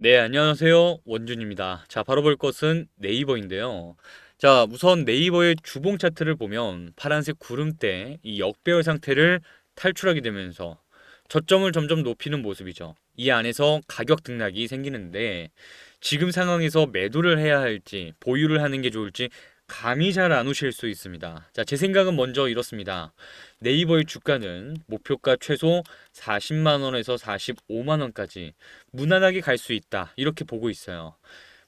네, 안녕하세요. 원준입니다. 자, 바로 볼 것은 네이버인데요. 자, 우선 네이버의 주봉 차트를 보면 파란색 구름대 이 역배열 상태를 탈출하게 되면서 저점을 점점 높이는 모습이죠. 이 안에서 가격 등락이 생기는데 지금 상황에서 매도를 해야 할지 보유를 하는 게 좋을지 감이 잘 안 오실 수 있습니다. 자, 제 생각은 먼저 이렇습니다. 네이버의 주가는 목표가 최소 40만 원에서 45만 원까지 무난하게 갈 수 있다. 이렇게 보고 있어요.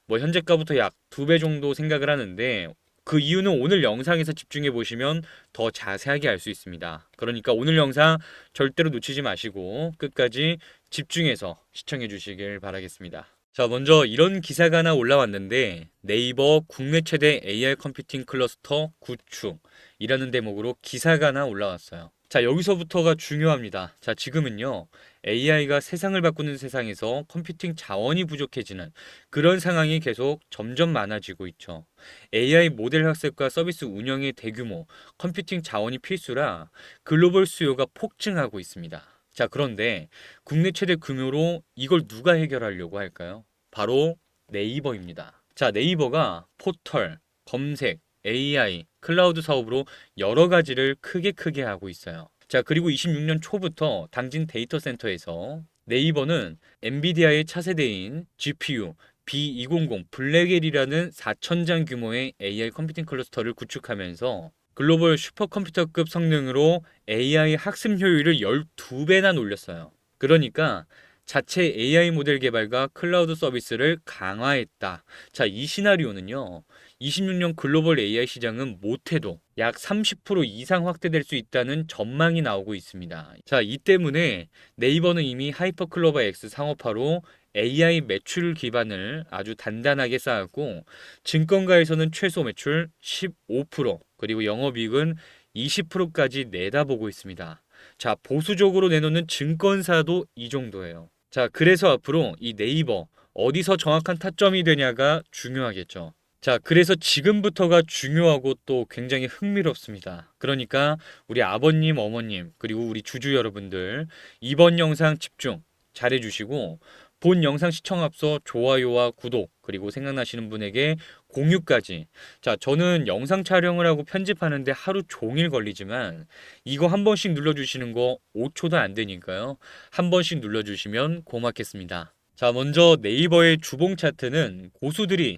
뭐 현재가부터 약 2배 정도 생각을 하는데 그 이유는 오늘 영상에서 집중해 보시면 더 자세하게 알 수 있습니다. 그러니까 오늘 영상 절대로 놓치지 마시고 끝까지 집중해서 시청해 주시길 바라겠습니다. 자, 먼저 이런 기사가 하나 올라왔는데 네이버 국내 최대 AI 컴퓨팅 클러스터 구축이라는 대목으로 기사가 하나 올라왔어요. 자, 여기서부터가 중요합니다. 자, 지금은요, AI가 세상을 바꾸는 세상에서 컴퓨팅 자원이 부족해지는 그런 상황이 계속 점점 많아지고 있죠. AI 모델 학습과 서비스 운영의 대규모 컴퓨팅 자원이 필수라 글로벌 수요가 폭증하고 있습니다. 자, 그런데 국내 최대 규모로 이걸 누가 해결하려고 할까요? 바로 네이버입니다. 자, 네이버가 포털, 검색, AI, 클라우드 사업으로 여러 가지를 크게 하고 있어요. 자, 그리고 26년 초부터 당진 데이터 센터에서 네이버는 엔비디아의 차세대인 GPU B200 블랙엘이라는 4천장 규모의 AI 컴퓨팅 클러스터를 구축하면서 글로벌 슈퍼컴퓨터급 성능으로 AI 학습 효율을 12배나 놀렸어요. 그러니까 자체 AI 모델 개발과 클라우드 서비스를 강화했다. 자, 이 시나리오는요. 26년 글로벌 AI 시장은 못해도 약 30% 이상 확대될 수 있다는 전망이 나오고 있습니다. 자, 이 때문에 네이버는 이미 하이퍼클로버 X 상업화로 AI 매출 기반을 아주 단단하게 쌓았고 증권가에서는 최소 매출 15% 그리고 영업이익은 20%까지 내다보고 있습니다. 자, 보수적으로 내놓는 증권사도 이 정도예요. 자, 그래서 앞으로 이 네이버 어디서 정확한 타점이 되냐가 중요하겠죠. 자, 그래서 지금부터가 중요하고 또 굉장히 흥미롭습니다. 그러니까 우리 아버님, 어머님, 그리고 우리 주주 여러분들 이번 영상 집중 잘해 주시고 본 영상 시청 앞서 좋아요와 구독, 그리고 생각나시는 분에게 공유까지. 자, 저는 영상 촬영을 하고 편집하는데 하루 종일 걸리지만 이거 한 번씩 눌러주시는 거 5초도 안 되니까요. 한 번씩 눌러주시면 고맙겠습니다. 자, 먼저 네이버의 주봉 차트는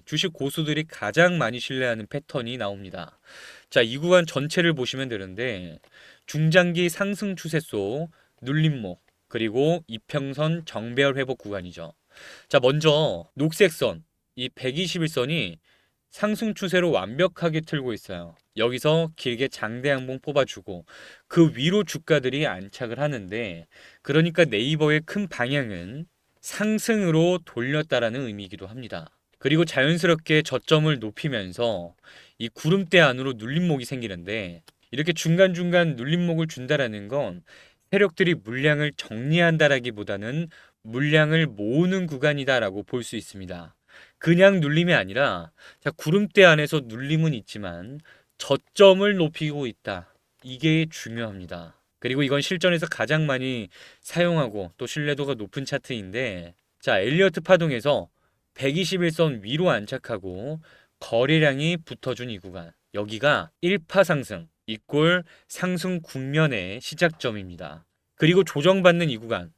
주식 고수들이 가장 많이 신뢰하는 패턴이 나옵니다. 자, 이 구간 전체를 보시면 되는데 중장기 상승 추세 속 눌림목, 그리고 이평선 정배열 회복 구간이죠. 자, 먼저 녹색 선, 이 121선이 상승 추세로 완벽하게 틀고 있어요. 여기서 길게 장대 양봉 뽑아주고 그 위로 주가들이 안착을 하는데 그러니까 네이버의 큰 방향은 상승으로 돌렸다라는 의미이기도 합니다. 그리고 자연스럽게 저점을 높이면서 이 구름대 안으로 눌림목이 생기는데 이렇게 중간중간 눌림목을 준다라는 건 세력들이 물량을 정리한다라기보다는 물량을 모으는 구간이다라고 볼 수 있습니다. 그냥 눌림이 아니라 자, 구름대 안에서 눌림은 있지만 저점을 높이고 있다. 이게 중요합니다. 그리고 이건 실전에서 가장 많이 사용하고 또 신뢰도가 높은 차트인데 자, 엘리어트 파동에서 121선 위로 안착하고 거래량이 붙어준 이 구간. 여기가 1파 상승 이꼴 상승 국면의 시작점입니다. 그리고 조정받는 이 구간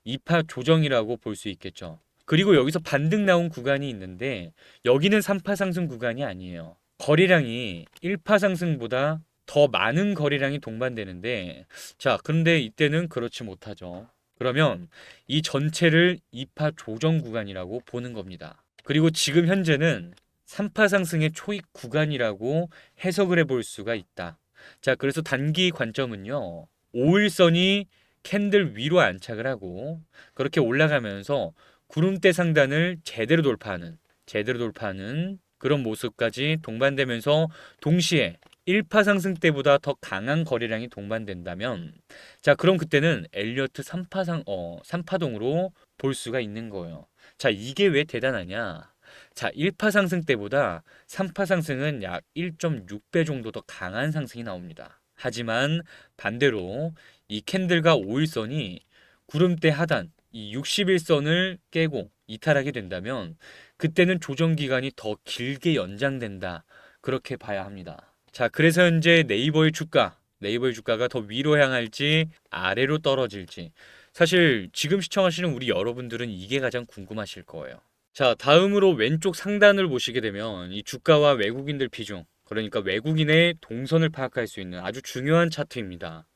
2파 조정이라고 볼 수 있겠죠. 그리고 여기서 반등 나온 구간이 있는데 여기는 3파 상승 구간이 아니에요. 거래량이 1파 상승보다 더 많은 거래량이 동반되는데 자, 그런데 이때는 그렇지 못하죠. 그러면 이 전체를 2파 조정 구간이라고 보는 겁니다. 그리고 지금 현재는 3파 상승의 초입 구간이라고 해석을 해볼 수가 있다. 자, 그래서 단기 관점은요. 5일선이 캔들 위로 안착을 하고 그렇게 올라가면서 구름대 상단을 제대로 돌파하는 그런 모습까지 동반되면서 동시에 1파 상승 때보다 더 강한 거래량이 동반된다면 자, 그럼 그때는 엘리어트 3파동으로 볼 수가 있는 거예요. 자, 이게 왜 대단하냐? 자, 1파 상승 때보다 3파 상승은 약 1.6배 정도 더 강한 상승이 나옵니다. 하지만 반대로 이 캔들과 5일선이 구름대 하단 이 60일선을 깨고 이탈하게 된다면 그때는 조정 기간이 더 길게 연장된다. 그렇게 봐야 합니다. 자, 그래서 현재 네이버의 주가가 더 위로 향할지 아래로 떨어질지 사실 지금 시청하시는 우리 여러분들은 이게 가장 궁금하실 거예요. 자, 다음으로 왼쪽 상단을 보시게 되면 이 주가와 외국인들 비중, 그러니까 외국인의 동선을 파악할 수 있는 아주 중요한 차트입니다.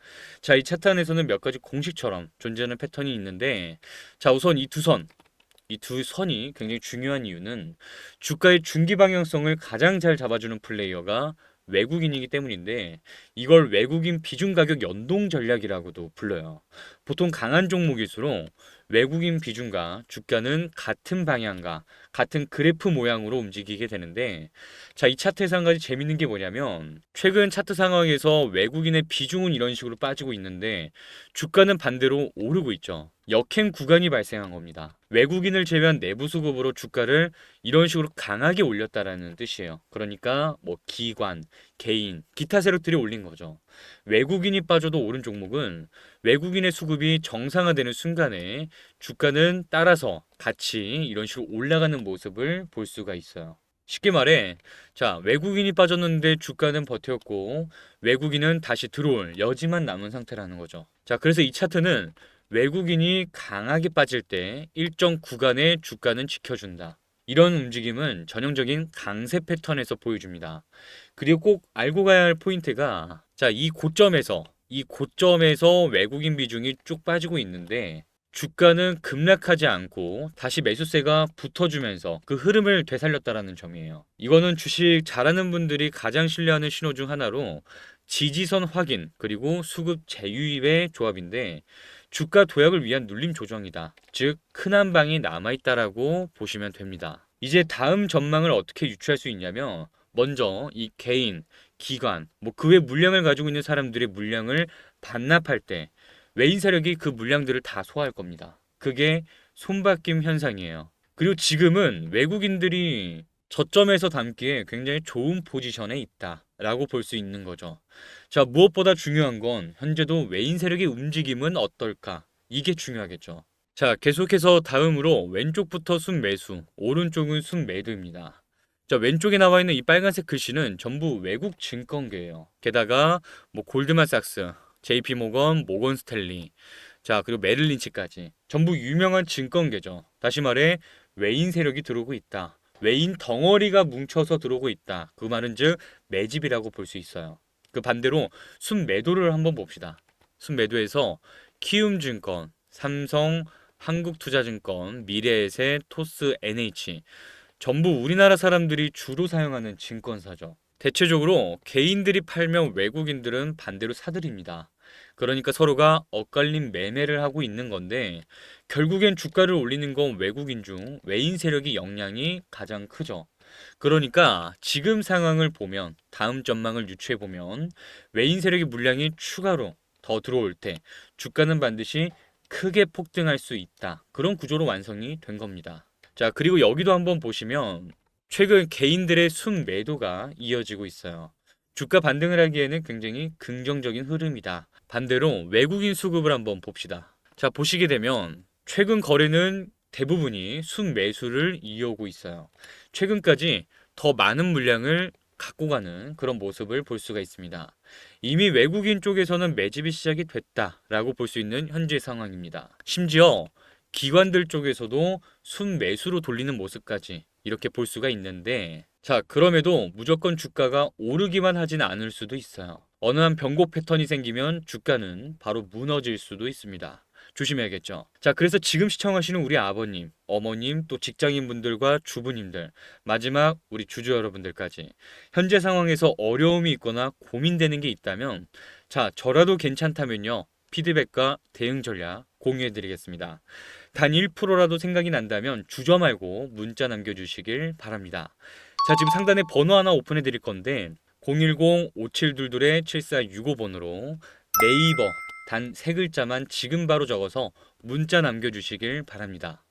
자, 이 차트 안에서는 몇 가지 공식처럼 존재하는 패턴이 있는데, 자, 우선 이 두 선이 굉장히 중요한 이유는 주가의 중기 방향성을 가장 잘 잡아주는 플레이어가 외국인이기 때문인데 이걸 외국인 비중 가격 연동 전략이라고도 불러요. 보통 강한 종목일수록 외국인 비중과 주가는 같은 방향과 같은 그래프 모양으로 움직이게 되는데 자, 이 차트에서 한 가지 재밌는 게 뭐냐면 최근 차트 상황에서 외국인의 비중은 이런 식으로 빠지고 있는데 주가는 반대로 오르고 있죠. 역행 구간이 발생한 겁니다. 외국인을 제외한 내부 수급으로 주가를 이런 식으로 강하게 올렸다라는 뜻이에요. 그러니까 뭐 기관, 개인, 기타 세력들이 올린 거죠. 외국인이 빠져도 오른 종목은 외국인의 수급이 정상화되는 순간에 주가는 따라서 같이 이런 식으로 올라가는 모습을 볼 수가 있어요. 쉽게 말해, 자, 외국인이 빠졌는데 주가는 버텼고 외국인은 다시 들어올 여지만 남은 상태라는 거죠. 자, 그래서 이 차트는 외국인이 강하게 빠질 때 일정 구간의 주가는 지켜준다. 이런 움직임은 전형적인 강세 패턴에서 보여줍니다. 그리고 꼭 알고 가야 할 포인트가 자, 이 고점에서 외국인 비중이 쭉 빠지고 있는데 주가는 급락하지 않고 다시 매수세가 붙어주면서 그 흐름을 되살렸다라는 점이에요. 이거는 주식 잘하는 분들이 가장 신뢰하는 신호 중 하나로 지지선 확인 그리고 수급 재유입의 조합인데 주가 도약을 위한 눌림 조정이다. 즉 큰 한 방이 남아있다라고 보시면 됩니다. 이제 다음 전망을 어떻게 유추할 수 있냐면 먼저 이 개인, 기관, 뭐 그 외 물량을 가지고 있는 사람들의 물량을 반납할 때 외인 세력이 그 물량들을 다 소화할 겁니다. 그게 손바뀜 현상이에요. 그리고 지금은 외국인들이 저점에서 담기에 굉장히 좋은 포지션에 있다라고 볼 수 있는 거죠. 자, 무엇보다 중요한 건 현재도 외인 세력의 움직임은 어떨까? 이게 중요하겠죠. 자, 계속해서 다음으로 왼쪽부터 순매수, 오른쪽은 순매도입니다. 자, 왼쪽에 나와 있는 이 빨간색 글씨는 전부 외국 증권계예요. 게다가 뭐 골드만삭스, JP모건, 모건스탠리, 자, 그리고 메릴린치까지 전부 유명한 증권계죠. 다시 말해 외인 세력이 들어오고 있다. 외인 덩어리가 뭉쳐서 들어오고 있다. 그 말은 즉 매집이라고 볼 수 있어요. 그 반대로 순매도를 한번 봅시다. 순매도에서 키움증권, 삼성, 한국투자증권, 미래에셋, 토스, NH 전부 우리나라 사람들이 주로 사용하는 증권사죠. 대체적으로 개인들이 팔면 외국인들은 반대로 사들입니다. 그러니까 서로가 엇갈린 매매를 하고 있는 건데 결국엔 주가를 올리는 건 외국인 중 외인 세력의 영향이 가장 크죠. 그러니까 지금 상황을 보면 다음 전망을 유추해 보면 외인 세력의 물량이 추가로 더 들어올 때 주가는 반드시 크게 폭등할 수 있다. 그런 구조로 완성이 된 겁니다. 자, 그리고 여기도 한번 보시면 최근 개인들의 순매도가 이어지고 있어요. 주가 반등을 하기에는 굉장히 긍정적인 흐름이다. 반대로 외국인 수급을 한번 봅시다. 자, 보시게 되면 최근 거래는 대부분이 순매수를 이어오고 있어요. 최근까지 더 많은 물량을 갖고 가는 그런 모습을 볼 수가 있습니다. 이미 외국인 쪽에서는 매집이 시작이 됐다라고 볼 수 있는 현재 상황입니다. 심지어 기관들 쪽에서도 순매수로 돌리는 모습까지 이렇게 볼 수가 있는데 자, 그럼에도 무조건 주가가 오르기만 하진 않을 수도 있어요. 어느 한 변곡 패턴이 생기면 주가는 바로 무너질 수도 있습니다. 조심해야겠죠. 자, 그래서 지금 시청하시는 우리 아버님, 어머님, 또 직장인분들과 주부님들, 마지막 우리 주주 여러분들까지 현재 상황에서 어려움이 있거나 고민되는 게 있다면 자, 저라도 괜찮다면요. 피드백과 대응 전략 공유해 드리겠습니다. 단 1%라도 생각이 난다면 주저 말고 문자 남겨주시길 바랍니다. 자, 지금 상단에 번호 하나 오픈해 드릴 건데 010-5722-7465번으로 네이버 단 3글자만 지금 바로 적어서 문자 남겨주시길 바랍니다.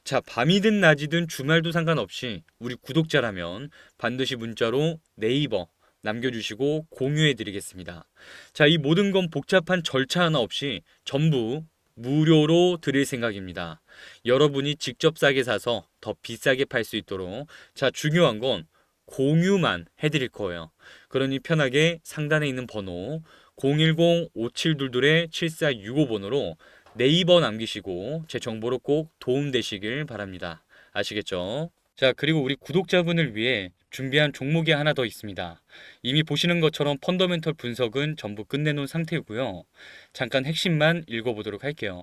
자, 밤이든 낮이든 주말도 상관없이 우리 구독자라면 반드시 문자로 네이버 남겨주시고 공유해 드리겠습니다. 자, 이 모든 건 복잡한 절차 하나 없이 전부 무료로 드릴 생각입니다. 여러분이 직접 싸게 사서 더 비싸게 팔 수 있도록 자, 중요한 건 공유만 해드릴 거예요. 그러니 편하게 상단에 있는 번호 010-5722-7465번으로 네이버 남기시고 제 정보로 꼭 도움되시길 바랍니다. 아시겠죠? 자, 그리고 우리 구독자분을 위해 준비한 종목이 하나 더 있습니다. 이미 보시는 것처럼 펀더멘털 분석은 전부 끝내놓은 상태이고요. 잠깐 핵심만 읽어보도록 할게요.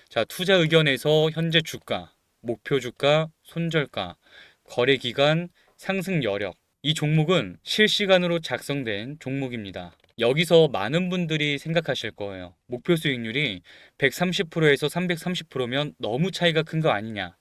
자, 투자 의견에서 현재 주가, 목표 주가, 손절가, 거래 기간, 상승 여력. 이 종목은 실시간으로 작성된 종목입니다. 여기서 많은 분들이 생각하실 거예요. 목표 수익률이 130%에서 330%면 너무 차이가 큰 거 아니냐.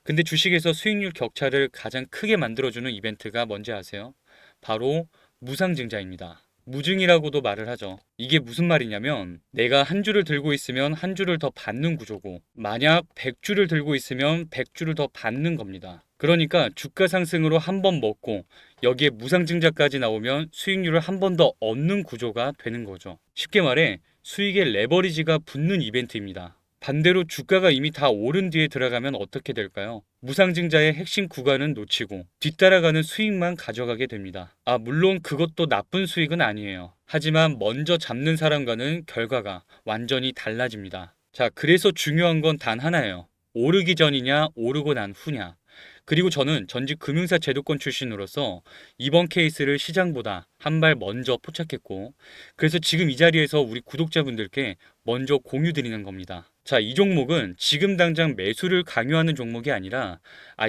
근데 주식에서 수익률 격차를 가장 크게 만들어주는 이벤트가 뭔지 아세요? 바로 무상증자입니다. 무증이라고도 말을 하죠. 이게 무슨 말이냐면 내가 한 주를 들고 있으면 한 주를 더 받는 구조고 만약 100주를 들고 있으면 100주를 더 받는 겁니다. 그러니까 주가 상승으로 한 번 먹고 여기에 무상증자까지 나오면 수익률을 한 번 더 얻는 구조가 되는 거죠. 쉽게 말해 수익의 레버리지가 붙는 이벤트입니다. 반대로 주가가 이미 다 오른 뒤에 들어가면 어떻게 될까요? 무상증자의 핵심 구간은 놓치고 뒤따라가는 수익만 가져가게 됩니다. 물론 그것도 나쁜 수익은 아니에요. 하지만 먼저 잡는 사람과는 결과가 완전히 달라집니다. 자, 그래서 중요한 건 단 하나예요. 오르기 전이냐, 오르고 난 후냐. 그리고 저는 전직 금융사 제도권 출신으로서 이번 케이스를 시장보다 한 발 먼저 포착했고, 그래서 지금 이 자리에서 우리 구독자분들께 먼저 공유 드리는 겁니다. 자, 이 종목은 지금 당장 매수를 강요하는 종목이 아니라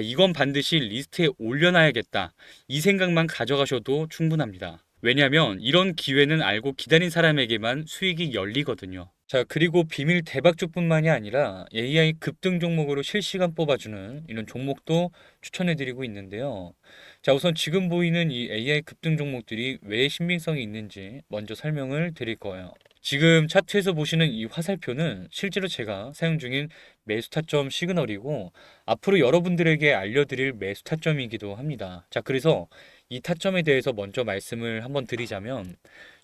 이건 반드시 리스트에 올려놔야겠다. 이 생각만 가져가셔도 충분합니다. 왜냐하면 이런 기회는 알고 기다린 사람에게만 수익이 열리거든요. 자, 그리고 비밀 대박주뿐만이 아니라 AI 급등 종목으로 실시간 뽑아주는 이런 종목도 추천해드리고 있는데요. 자, 우선 지금 보이는 이 AI 급등 종목들이 왜 신빙성이 있는지 먼저 설명을 드릴 거예요. 지금 차트에서 보시는 이 화살표는 실제로 제가 사용 중인 매수 타점 시그널이고 앞으로 여러분들에게 알려드릴 매수 타점이기도 합니다. 자, 그래서 이 타점에 대해서 먼저 말씀을 한번 드리자면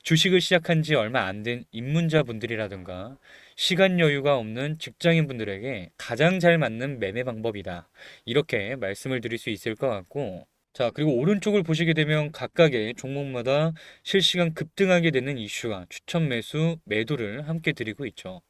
주식을 시작한 지 얼마 안 된 입문자분들이라든가 시간 여유가 없는 직장인분들에게 가장 잘 맞는 매매 방법이다. 이렇게 말씀을 드릴 수 있을 것 같고 자, 그리고 오른쪽을 보시게 되면 각각의 종목마다 실시간 급등하게 되는 이슈와 추천 매수, 매도를 함께 드리고 있죠.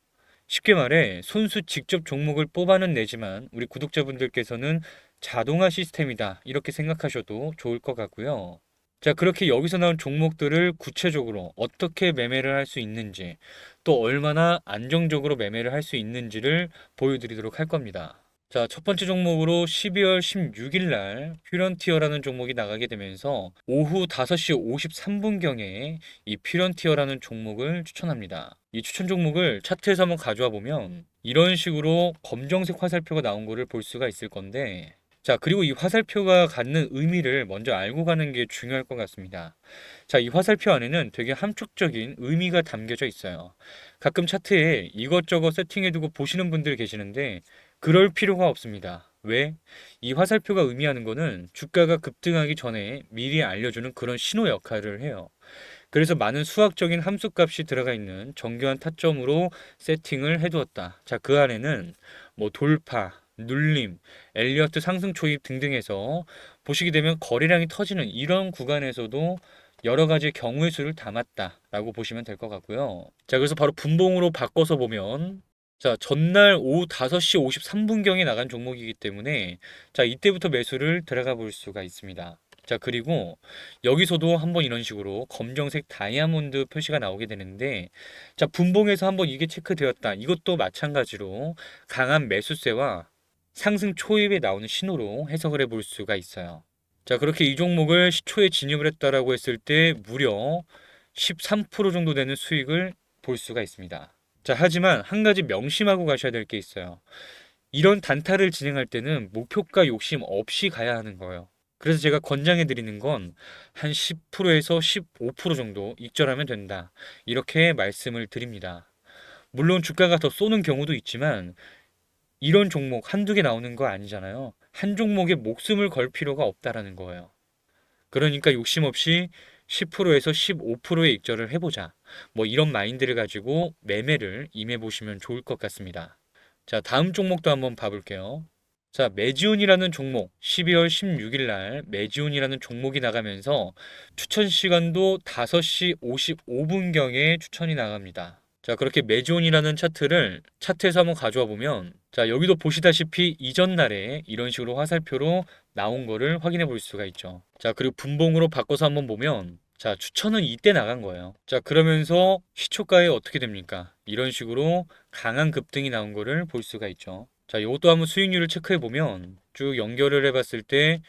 쉽게 말해 손수 직접 종목을 뽑아는 내지만 우리 구독자분들께서는 자동화 시스템이다 이렇게 생각하셔도 좋을 것 같고요. 자, 그렇게 여기서 나온 종목들을 구체적으로 어떻게 매매를 할 수 있는지 또 얼마나 안정적으로 매매를 할 수 있는지를 보여드리도록 할 겁니다. 자, 첫 번째 종목으로 12월 16일 날 퓨런티어라는 종목이 나가게 되면서 오후 5시 53분경에 이 퓨런티어라는 종목을 추천합니다. 이 추천 종목을 차트에서 한번 가져와 보면 이런 식으로 검정색 화살표가 나온 거를 볼 수가 있을 건데 자, 그리고 이 화살표가 갖는 의미를 먼저 알고 가는 게 중요할 것 같습니다. 자, 이 화살표 안에는 되게 함축적인 의미가 담겨져 있어요. 가끔 차트에 이것저것 세팅해두고 보시는 분들 계시는데 그럴 필요가 없습니다. 왜? 이 화살표가 의미하는 거는 주가가 급등하기 전에 미리 알려주는 그런 신호 역할을 해요. 그래서 많은 수학적인 함수값이 들어가 있는 정교한 타점으로 세팅을 해두었다. 자, 그 안에는 뭐 돌파, 눌림, 엘리어트 상승 초입 등등해서 보시게 되면 거래량이 터지는 이런 구간에서도 여러 가지 경우의 수를 담았다라고 보시면 될 것 같고요. 자, 그래서 바로 분봉으로 바꿔서 보면 자, 전날 오후 5시 53분경에 나간 종목이기 때문에 자, 이때부터 매수를 들어가 볼 수가 있습니다. 자, 그리고 여기서도 한번 이런 식으로 검정색 다이아몬드 표시가 나오게 되는데 자, 분봉에서 한번 이게 체크되었다. 이것도 마찬가지로 강한 매수세와 상승 초입에 나오는 신호로 해석을 해볼 수가 있어요. 자, 그렇게 이 종목을 시초에 진입을 했다라고 했을 때 무려 13% 정도 되는 수익을 볼 수가 있습니다. 자, 하지만 한 가지 명심하고 가셔야 될 게 있어요. 이런 단타를 진행할 때는 목표가 욕심 없이 가야 하는 거예요. 그래서 제가 권장해 드리는 건 한 10%에서 15% 정도 익절하면 된다. 이렇게 말씀을 드립니다. 물론 주가가 더 쏘는 경우도 있지만 이런 종목 한두 개 나오는 거 아니잖아요. 한 종목에 목숨을 걸 필요가 없다라는 거예요. 그러니까 욕심 없이 10%에서 15%의 익절을 해보자. 뭐 이런 마인드를 가지고 매매를 임해보시면 좋을 것 같습니다. 자, 다음 종목도 한번 봐볼게요. 자, 매지온이라는 종목, 12월 16일 날 매지온이라는 종목이 나가면서 추천 시간도 5시 55분경에 추천이 나갑니다. 자, 그렇게 매지온이라는 차트에서 한번 가져와 보면, 자, 여기도 보시다시피 이전 날에 이런 식으로 화살표로 나온 거를 확인해 볼 수가 있죠. 자, 그리고 분봉으로 바꿔서 한번 보면, 자, 추천은 이때 나간 거예요. 자, 그러면서 시초가에 어떻게 됩니까? 이런 식으로 강한 급등이 나온 거를 볼 수가 있죠. 자, 이것도 한번 수익률을 체크해 보면 쭉 연결을 해봤을 때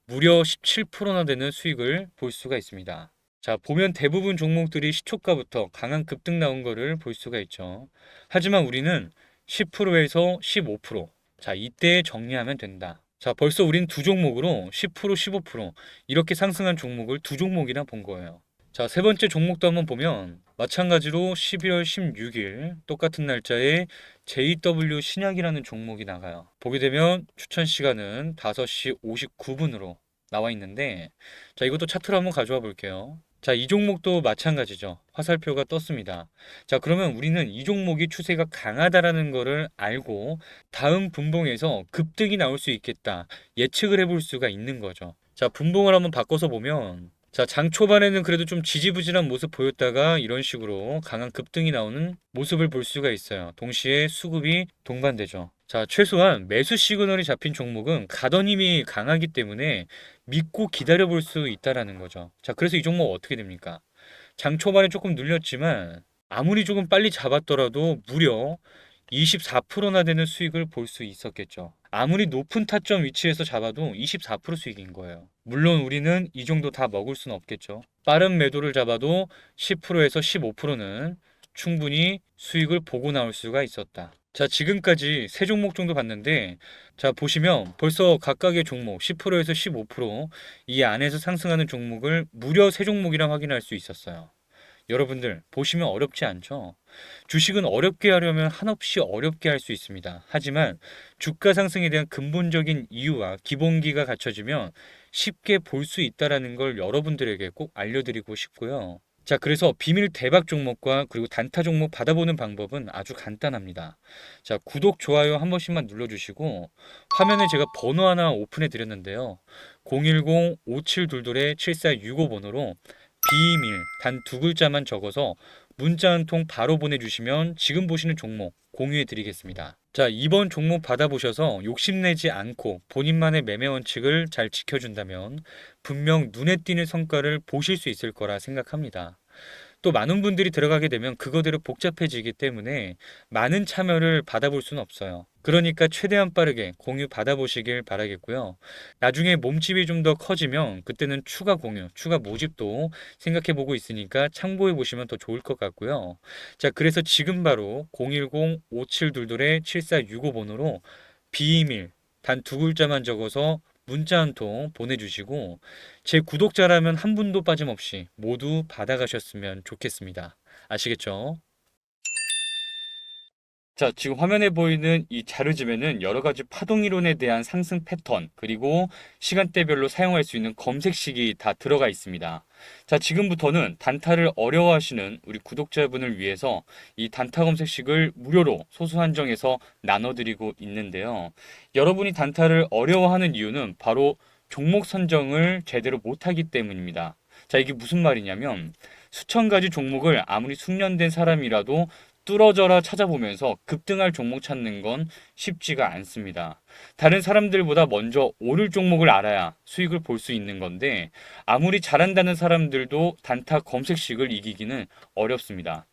무려 17%나 되는 수익을 볼 수가 있습니다. 자, 보면 대부분 종목들이 시초가부터 강한 급등 나온 거를 볼 수가 있죠. 하지만 우리는 10%에서 15%. 자, 이때 정리하면 된다. 자, 벌써 우린 두 종목으로 10%, 15% 이렇게 상승한 종목을 두 종목이나 본 거예요. 자, 세 번째 종목도 한번 보면 마찬가지로 12월 16일 똑같은 날짜에 JW 신약이라는 종목이 나가요. 보게 되면 추천 시간은 5시 59분으로 나와 있는데, 자, 이것도 차트로 한번 가져와 볼게요. 자, 이 종목도 마찬가지죠. 화살표가 떴습니다. 자, 그러면 우리는 이 종목이 추세가 강하다라는 거를 알고 다음 분봉에서 급등이 나올 수 있겠다 예측을 해볼 수가 있는 거죠. 자, 분봉을 한번 바꿔서 보면, 자, 장 초반에는 그래도 좀 지지부진한 모습 보였다가 이런 식으로 강한 급등이 나오는 모습을 볼 수가 있어요. 동시에 수급이 동반되죠. 자, 최소한 매수 시그널이 잡힌 종목은 가던 힘이 강하기 때문에 믿고 기다려 볼 수 있다라는 거죠. 자, 그래서 이 종목 어떻게 됩니까? 장 초반에 조금 눌렸지만 아무리 조금 빨리 잡았더라도 무려 24%나 되는 수익을 볼 수 있었겠죠. 아무리 높은 타점 위치에서 잡아도 24% 수익인 거예요. 물론 우리는 이 정도 다 먹을 수는 없겠죠. 빠른 매도를 잡아도 10%에서 15%는 충분히 수익을 보고 나올 수가 있었다. 자, 지금까지 세 종목 정도 봤는데, 자, 보시면 벌써 각각의 종목 10%에서 15%이 안에서 상승하는 종목을 무려 세 종목이랑 확인할 수 있었어요. 여러분들 보시면 어렵지 않죠? 주식은 어렵게 하려면 한없이 어렵게 할 수 있습니다. 하지만 주가 상승에 대한 근본적인 이유와 기본기가 갖춰지면 쉽게 볼 수 있다는 걸 여러분들에게 꼭 알려드리고 싶고요. 자, 그래서 비밀 대박 종목과 그리고 단타 종목 받아보는 방법은 아주 간단합니다. 자, 구독, 좋아요 한 번씩만 눌러주시고 화면에 제가 번호 하나 오픈해 드렸는데요. 010-5722-7465 번호로 비밀 단 두 글자만 적어서 문자 한 통 바로 보내주시면 지금 보시는 종목 공유해 드리겠습니다. 자, 이번 종목 받아보셔서 욕심내지 않고 본인만의 매매 원칙을 잘 지켜준다면 분명 눈에 띄는 성과를 보실 수 있을 거라 생각합니다. 또 많은 분들이 들어가게 되면 그거대로 복잡해지기 때문에 많은 참여를 받아볼 수는 없어요. 그러니까 최대한 빠르게 공유 받아보시길 바라겠고요. 나중에 몸집이 좀 더 커지면 그때는 추가 공유, 추가 모집도 생각해 보고 있으니까 참고해 보시면 더 좋을 것 같고요. 자, 그래서 지금 바로 010-5722-7465 번호로 비밀 단 두 글자만 적어서 문자 한 통 보내주시고 제 구독자라면 한 분도 빠짐없이 모두 받아가셨으면 좋겠습니다. 아시겠죠? 자, 지금 화면에 보이는 이 자료집에는 여러 가지 파동 이론에 대한 상승 패턴, 그리고 시간대별로 사용할 수 있는 검색식이 다 들어가 있습니다. 자, 지금부터는 단타를 어려워하시는 우리 구독자분을 위해서 이 단타 검색식을 무료로 소수 한정해서 나눠드리고 있는데요. 여러분이 단타를 어려워하는 이유는 바로 종목 선정을 제대로 못하기 때문입니다. 자, 이게 무슨 말이냐면 수천 가지 종목을 아무리 숙련된 사람이라도 뚫어져라 찾아보면서 급등할 종목 찾는 건 쉽지가 않습니다. 다른 사람들보다 먼저 오를 종목을 알아야 수익을 볼 수 있는 건데 아무리 잘한다는 사람들도 단타 검색식을 이기기는 어렵습니다.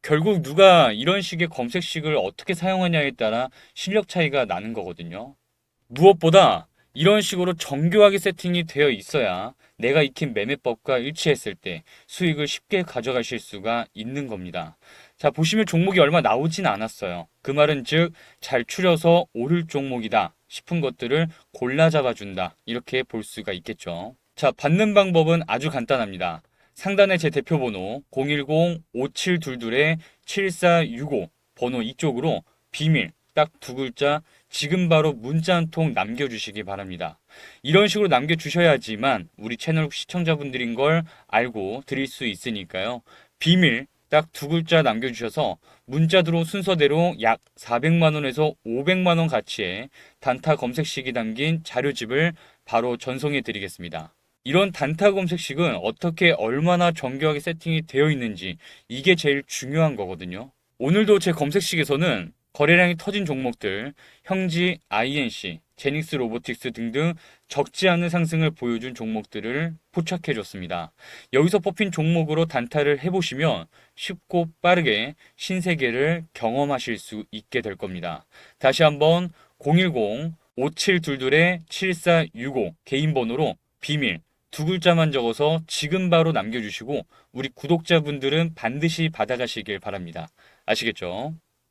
결국 누가 이런 식의 검색식을 어떻게 사용하냐에 따라 실력 차이가 나는 거거든요. 무엇보다 이런 식으로 정교하게 세팅이 되어 있어야 내가 익힌 매매법과 일치했을 때 수익을 쉽게 가져가실 수가 있는 겁니다. 자, 보시면 종목이 얼마 나오진 않았어요. 그 말은 즉 잘 추려서 오를 종목이다 싶은 것들을 골라 잡아준다 이렇게 볼 수가 있겠죠. 자, 받는 방법은 아주 간단합니다. 상단에 제 대표번호 010-5722-7465 번호 이쪽으로 비밀 딱 두 글자 지금 바로 문자 한 통 남겨주시기 바랍니다. 이런 식으로 남겨주셔야지만 우리 채널 시청자분들인 걸 알고 드릴 수 있으니까요. 비밀 딱 두 글자 남겨주셔서 문자 들어온 순서대로 약 400만 원에서 500만 원 가치의 단타 검색식이 담긴 자료집을 바로 전송해 드리겠습니다. 이런 단타 검색식은 어떻게 얼마나 정교하게 세팅이 되어 있는지 이게 제일 중요한 거거든요. 오늘도 제 검색식에서는 거래량이 터진 종목들, 형지, INC, 제닉스 로보틱스 등등 적지 않은 상승을 보여준 종목들을 포착해줬습니다. 여기서 뽑힌 종목으로 단타를 해보시면 쉽고 빠르게 신세계를 경험하실 수 있게 될 겁니다. 다시 한번 010-5722-7465 개인 번호로 비밀 두 글자만 적어서 지금 바로 남겨주시고 우리 구독자분들은 반드시 받아가시길 바랍니다. 아시겠죠?